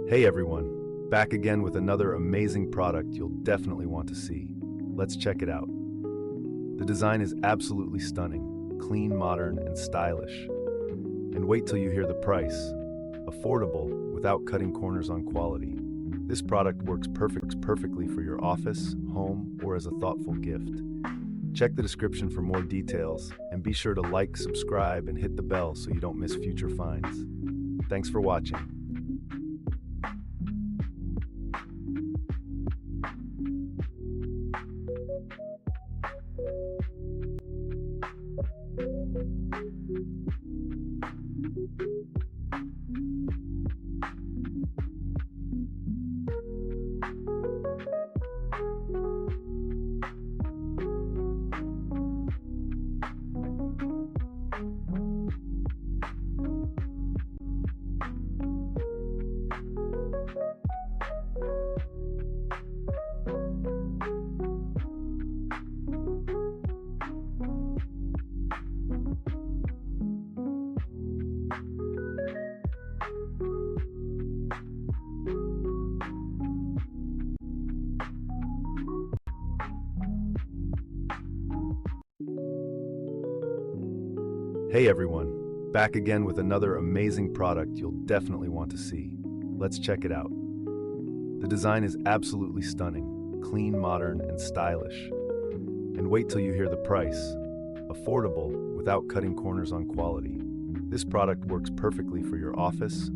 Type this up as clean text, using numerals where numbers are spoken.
Hey everyone, back again with another amazing product you'll definitely want to see. Let's check it out. The design is absolutely stunning, clean, modern, and stylish. And wait till you hear the price. Affordable without cutting corners on quality. This product works perfectly for your office, home, or as a thoughtful gift. Check the description for more details, and be sure to like, subscribe, and hit the bell so you don't miss future finds. Thanks for watching. Hey everyone, back again with another amazing product you'll definitely want to see. Let's check it out. The design is absolutely stunning, clean, modern, and stylish. And wait till you hear the price. Affordable without cutting corners on quality. This product works perfectly for your office,